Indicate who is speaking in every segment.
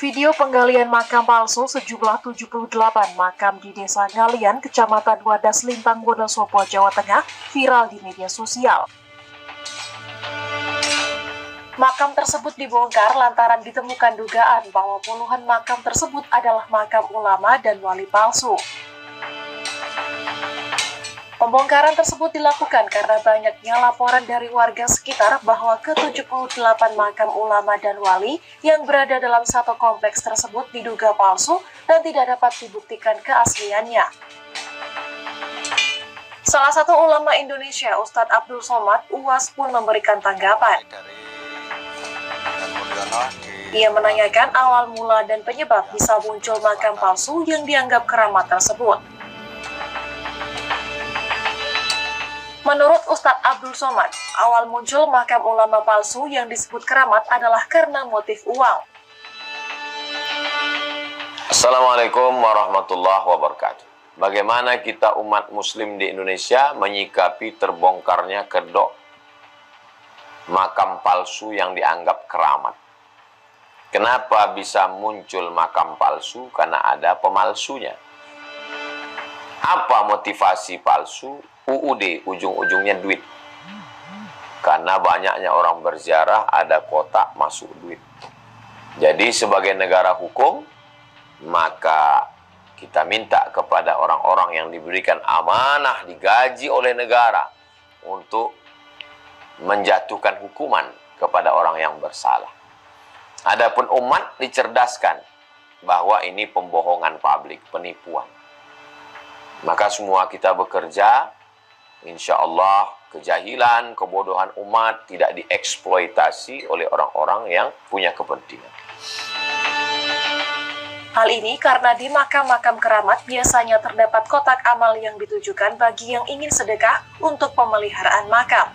Speaker 1: Video penggalian makam palsu sejumlah 78 makam di Desa Ngalian, Kecamatan Wadas Lintang, Wonosobo, Jawa Tengah, viral di media sosial. Makam tersebut dibongkar lantaran ditemukan dugaan bahwa puluhan makam tersebut adalah makam ulama dan wali palsu. Pembongkaran tersebut dilakukan karena banyaknya laporan dari warga sekitar bahwa ke-78 makam ulama dan wali yang berada dalam satu kompleks tersebut diduga palsu dan tidak dapat dibuktikan keasliannya. Salah satu ulama Indonesia, Ustadz Abdul Somad UAS, pun memberikan tanggapan. Ia menanyakan awal mula dan penyebab bisa muncul makam palsu yang dianggap keramat tersebut. Menurut Ustadz Abdul Somad, awal muncul makam ulama palsu yang disebut keramat adalah karena motif uang.
Speaker 2: Assalamualaikum warahmatullahi wabarakatuh. Bagaimana kita umat muslim di Indonesia menyikapi terbongkarnya kedok makam palsu yang dianggap keramat? Kenapa bisa muncul makam palsu? Karena ada pemalsunya. Apa motivasi palsu? UUD, ujung-ujungnya duit. Karena banyaknya orang berziarah, ada kotak masuk duit. Jadi sebagai negara hukum, maka kita minta kepada orang-orang yang diberikan amanah, digaji oleh negara untuk menjatuhkan hukuman kepada orang yang bersalah. Adapun umat dicerdaskan bahwa ini pembohongan publik, penipuan. Maka semua kita bekerja, insya Allah kejahilan, kebodohan umat tidak dieksploitasi oleh orang-orang yang punya kepentingan.
Speaker 1: Hal ini karena di makam-makam keramat biasanya terdapat kotak amal yang ditujukan bagi yang ingin sedekah untuk pemeliharaan makam.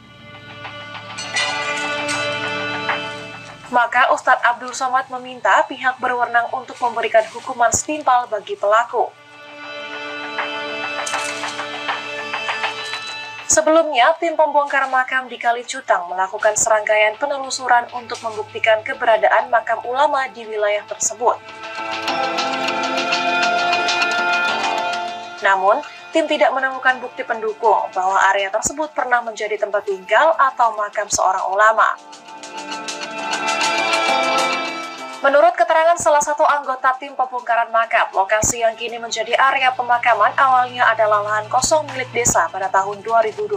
Speaker 1: Maka Ustadz Abdul Somad meminta pihak berwenang untuk memberikan hukuman setimpal bagi pelaku. Sebelumnya, tim pembongkar makam di Kalicutang melakukan serangkaian penelusuran untuk membuktikan keberadaan makam ulama di wilayah tersebut. Namun, tim tidak menemukan bukti pendukung bahwa area tersebut pernah menjadi tempat tinggal atau makam seorang ulama. Menurut keterangan salah satu anggota tim pembongkaran makam, lokasi yang kini menjadi area pemakaman awalnya adalah lahan kosong milik desa pada tahun 2022.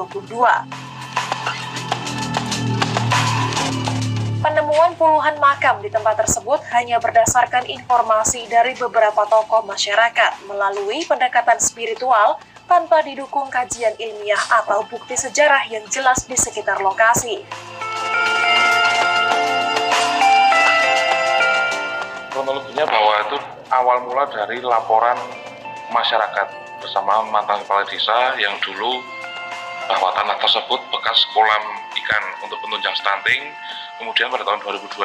Speaker 1: Penemuan puluhan makam di tempat tersebut hanya berdasarkan informasi dari beberapa tokoh masyarakat melalui pendekatan spiritual tanpa didukung kajian ilmiah atau bukti sejarah yang jelas di sekitar lokasi.
Speaker 3: Kronologinya bahwa itu awal mula dari laporan masyarakat bersama mantan kepala desa yang dulu bahwa tanah tersebut bekas kolam ikan untuk penunjang stunting. Kemudian pada tahun 2022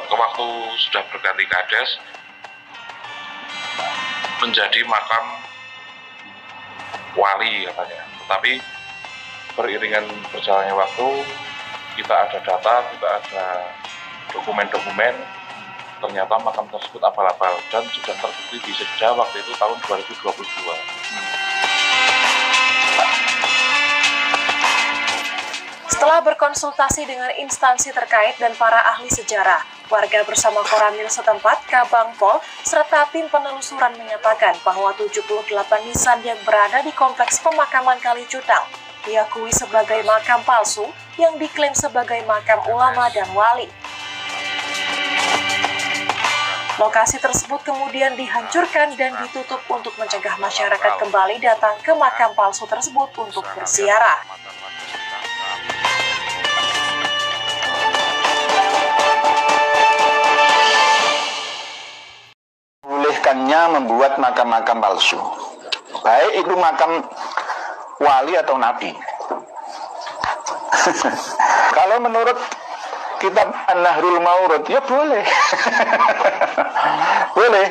Speaker 3: ke waktu sudah berganti kades menjadi makam wali katanya. Tetapi beriringan berjalannya waktu kita ada data, kita ada dokumen-dokumen, ternyata makam tersebut abal-abal dan sudah terbukti di Sekda waktu itu tahun 2022.
Speaker 1: Setelah berkonsultasi dengan instansi terkait dan para ahli sejarah, warga bersama Koramil setempat, Kabangpol, serta tim penelusuran menyatakan bahwa 78 nisan yang berada di kompleks pemakaman Kalicutang diakui sebagai makam palsu yang diklaim sebagai makam ulama dan wali. Lokasi tersebut kemudian dihancurkan dan ditutup untuk mencegah masyarakat kembali datang ke makam palsu tersebut untuk berziarah.
Speaker 4: Bolehkannya membuat makam-makam palsu, baik itu makam wali atau nabi. Kalau menurut kitab An-Nahrul Maurud, ya boleh. Boleh.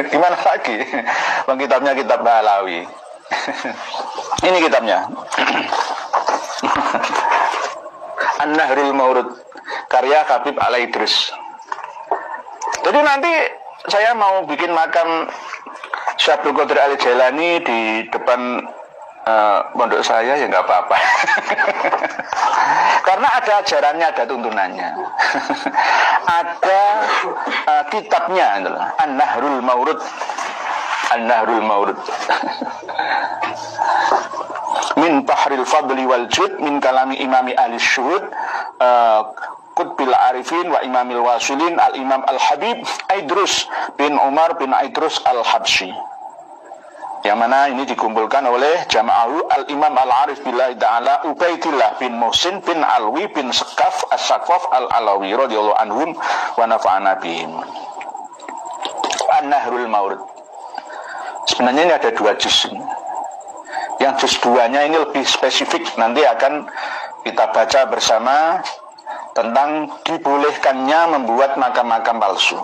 Speaker 4: Gimana lagi? Kitabnya kitab Balawi. Ini kitabnya. An-Nahrul Maurud, karya Habib Al-Idris. Jadi nanti saya mau bikin makam Syekh Abdul Qadir Al-Jailani di depan pondok saya, ya nggak apa-apa. Karena ada ajarannya, ada tuntunannya. Ada kitabnya, An-Nahrul Maurud. An-Nahrul Maurud. Min Bahril Fadli wal Jud min kalami imami ahli syuhud Qutbil Arifin wa Imamil Wasilin Al-Imam Al-Habib Aidrus bin Umar bin Aidrus Al-Habsyi, yang mana ini dikumpulkan oleh jama'ahu Al-Imam Al-Arif Billahi Ta'ala Ubaidillah bin Muhsin bin Alwi bin Sekaf As-Sakaf Al-Alawi radhiyallahu anhum wa nafa'ana bihim. An-Nahrul Maurud. Sebenarnya ini ada 2 juz. Yang juz 2-nya ini lebih spesifik, nanti akan kita baca bersama tentang dibolehkannya membuat makam-makam palsu.